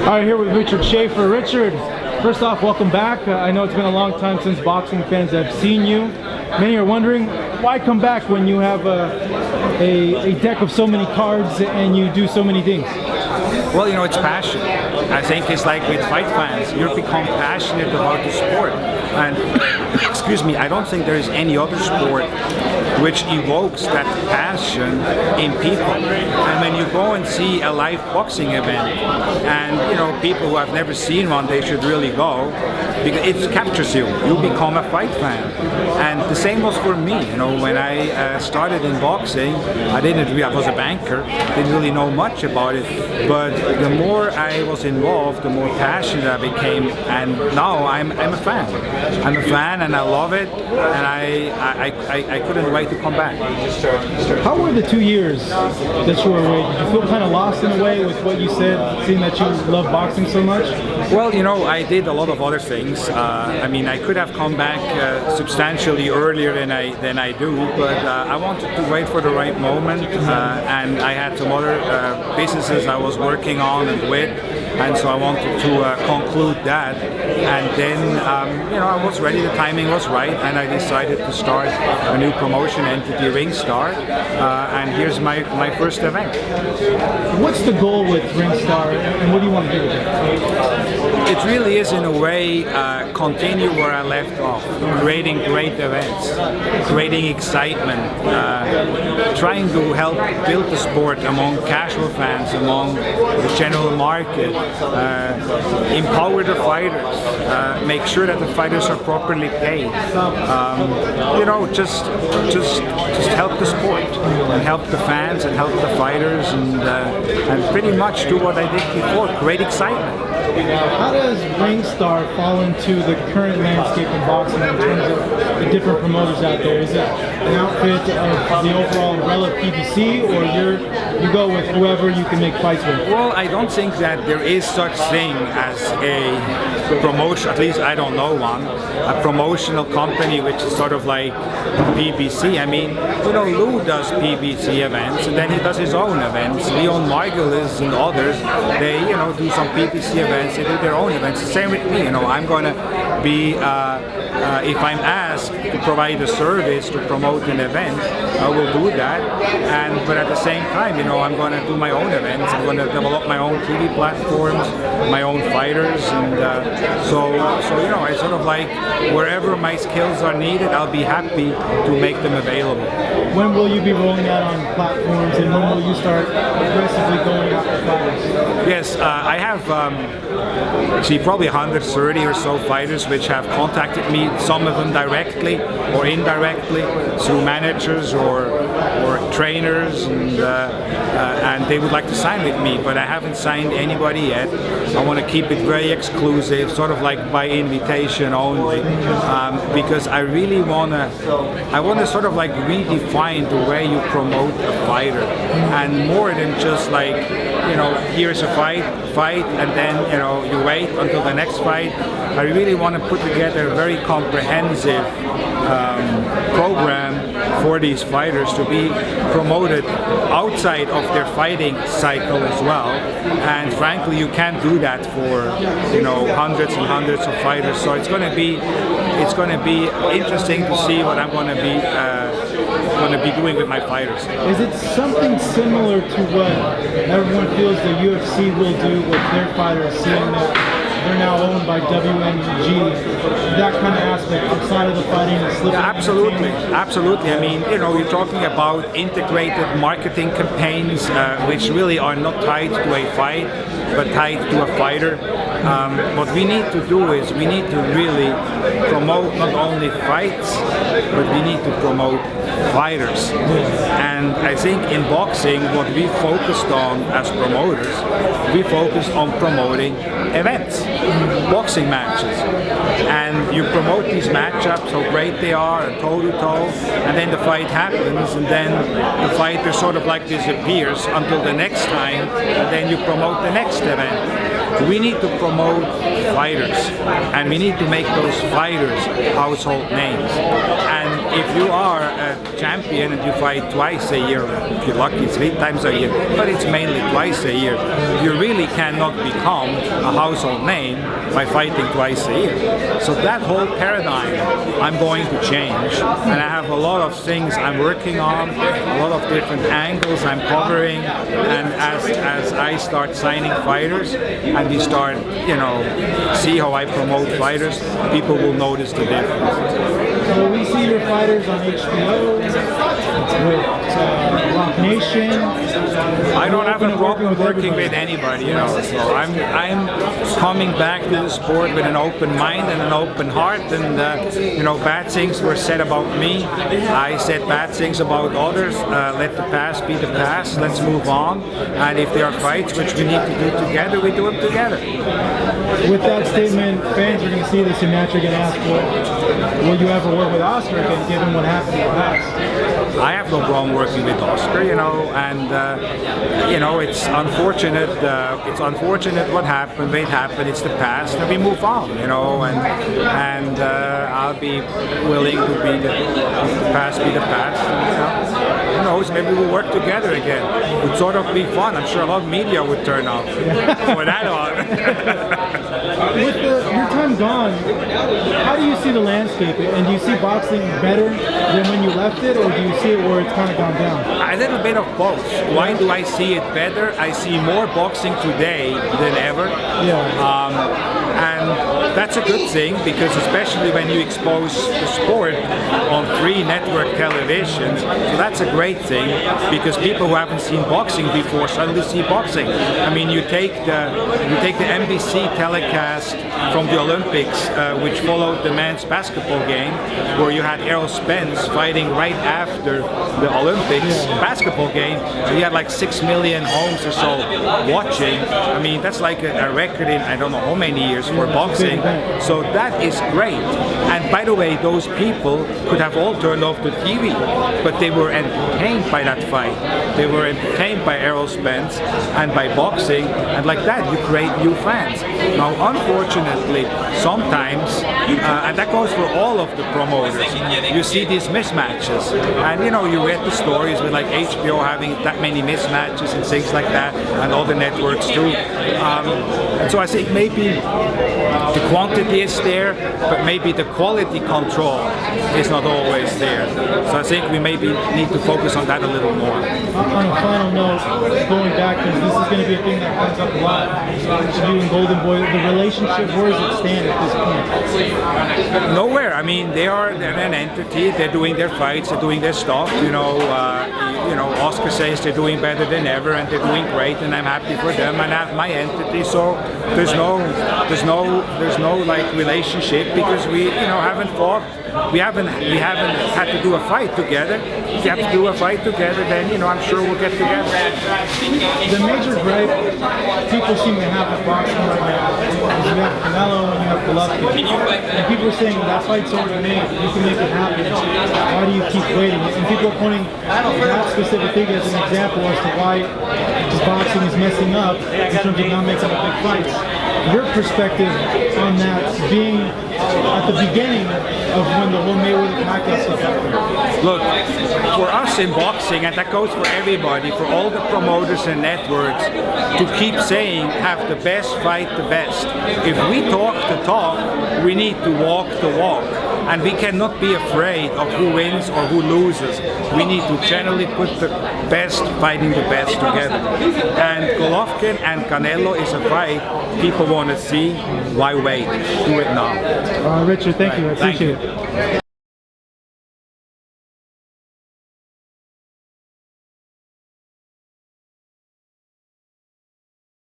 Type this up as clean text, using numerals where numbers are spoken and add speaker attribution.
Speaker 1: All right, here with Richard Schaefer. Richard, first off, welcome back. I know it's been a long time since boxing fans have seen you. Many are wondering, why come back when you have a deck of so many cards and you do so many things?
Speaker 2: Well, you know, it's passion. I think it's like with fight fans, you become passionate about the sport. And, excuse me, I don't think there is any other sport which evokes that passion in people. And when you go and see a live boxing event, and, you know, people who have never seen one, they should really go, because it captures you. You become a fight fan. And the same was for me. You know, when I started in boxing, I was a banker, didn't really know much about it, but the more I was involved, the more passionate I became, and now I'm a fan. I'm a fan and I love it, and I couldn't wait to come back.
Speaker 1: How were the 2 years that you were away? Did you feel kind of lost in a way with what you said, seeing that you love boxing so much?
Speaker 2: Well, you know, I did a lot of other things. I mean, I could have come back substantially earlier than I do, but I wanted to wait for the right moment, and I had some other businesses I was working on and with, and so I wanted to conclude that, and then you know, I was ready, the timing was right, and I decided to start a new promotion entity, Ringstar, and here's my first event.
Speaker 1: What's the goal with Ringstar, and what do you want to do with it?
Speaker 2: It really is, in a way, continue where I left off, creating great events, creating excitement, trying to help build the sport among casual fans, among the general market, empower the fighters, make sure that the fighters are properly paid, you know, just help the sport and help the fans and help the fighters, and pretty much do what I did before, create excitement.
Speaker 1: How does Ringstar fall into the current landscape of boxing in terms of the different promoters out there? Is it an outfit of the overall umbrella of PBC, or you go with whoever you can make fights with?
Speaker 2: Well, I don't think that there is such thing as a promotion, at least I don't know one, a promotional company which is sort of like PBC. I mean, you know, Lou does PBC events, and then he does his own events. Leon Margulis and others, they, you know, do some PBC events, they do their own events. The same with me, you know, I'm going to be, if I'm asked to provide a service to promote an event, I will do that, but at the same time, you know, I'm going to do my own events, I'm going to develop my own TV platforms, my own fighters, and so you know, I sort of like, wherever my skills are needed, I'll be happy to make them available.
Speaker 1: When will you be rolling out on platforms, and when will you start aggressively going after fighters?
Speaker 2: Yes, I have actually probably 130 or so fighters which have contacted me, some of them directly or indirectly through managers or trainers, and they would like to sign with me, but I haven't signed anybody yet. I want to keep it very exclusive, sort of like by invitation only, because I really want to sort of like redefine the way you promote a fighter, and more than just like, you know, here's a fight, and then, you know, you wait until the next fight. I really want to put together a very comprehensive program for these fighters to be promoted outside of their fighting cycle as well. And frankly, you can't do that for, you know, hundreds and hundreds of fighters. So it's going to be interesting to see what I'm going to be doing with my fighters.
Speaker 1: Is it something similar to what everyone feels the UFC will do with their fighters, seeing that they're now owned by WMG, that kind of aspect outside of the fighting and slipping?
Speaker 2: Yeah, absolutely. I mean, you know, you're talking about integrated marketing campaigns which really are not tied to a fight, but tied to a fighter. What we need to do is we need to really promote not only fights, but we need to promote fighters. And I think in boxing, what we focused on as promoters, we focused on promoting events, boxing matches, and you promote these matchups, how great they are, and toe-to-toe, and then the fight happens, and then the fighter sort of like disappears until the next time, and then you promote the next event. We need to promote fighters, and we need to make those fighters household names. And if you are a champion and you fight twice a year, if you're lucky 3 times a year, but it's mainly twice a year, you really cannot become a household name by fighting twice a year. So that whole paradigm I'm going to change, and I have a lot of things I'm working on, a lot of different angles I'm covering, and as I start signing fighters and we start, see how I promote fighters, people will notice the difference.
Speaker 1: So we see your fighters on HBO with Rock Nation.
Speaker 2: I don't have a problem working with anybody, So I'm coming back to the sport with an open mind and an open heart, and bad things were said about me. I said bad things about others. Let the past be the past. Let's move on. And if there are fights which we need to do together, we do them together.
Speaker 1: With that statement, fans are going to see this and naturally going to ask, will you ever work with Oscar again, given what happened in the past?
Speaker 2: I have no problem working with Oscar, and it's unfortunate. It's unfortunate what happened. It happened. It's the past, and we move on, and I'll be willing to be the past be the past. Who knows? Maybe we'll work together again. It would sort of be fun. I'm sure a lot of media would turn up for that on.
Speaker 1: With your time gone, how do you see the landscape? And do you see boxing better than when you left it, or do you see it where it's kind of gone down?
Speaker 2: A little bit of both. Why do I see it better? I see more boxing today than ever. And that's a good thing, because especially when you expose the sport on 3 network televisions, so that's a great thing, because people who haven't seen boxing before suddenly see boxing. I mean, you take the NBC telecast from the Olympics, which followed the men's basketball game, where you had Errol Spence fighting right after the Olympics basketball game. So you had like 6 million homes or so watching. I mean, that's like a record in I don't know how many years for boxing. So that is great. And by the way, those people could have all turned off the TV, but they were entertained by that fight. They were entertained by Errol Spence and by boxing, and like that you create new fans. Now, unfortunately, sometimes, and that goes for all of the promoters, you see these mismatches, and you read the stories with like HBO having that many mismatches and things like that, and all the networks too. And so I think maybe the quantity is there, but maybe the quality control is not always there. So I think we maybe need to focus on that a little more.
Speaker 1: On a final note, going back, because this is going to be a thing that comes up a lot, you and Golden Boy, the relationship, where does it stand at this point?
Speaker 2: Nowhere. I mean, they're an entity. They're doing their fights. They're doing their stuff. Oscar says they're doing better than ever, and they're doing great, and I'm happy for them. And I have my entity, so there's no like relationship, because we haven't fought. We haven't had to do a fight together. If you have to do a fight together, then I'm sure we'll get together.
Speaker 1: The major gripe people seem to have with boxing right now is you have Canelo and you have Golovkin, and people are saying that fight's already made. You can make it happen. Why do you keep waiting? And people are pointing that specific thing as an example as to why boxing is messing up in terms of not making the big fights. Your perspective on that, being at the beginning of when the whole Mayweather-Pacquiao stuff happened?
Speaker 2: Look, for us in boxing, and that goes for everybody, for all the promoters and networks, to keep saying, have the best fight the best. If we talk the talk, we need to walk the walk. And we cannot be afraid of who wins or who loses. We need to generally put the best fighting the best together. And Golovkin and Canelo is a fight people want to see. Why wait? Do it now.
Speaker 1: Richard, thank you. I appreciate it.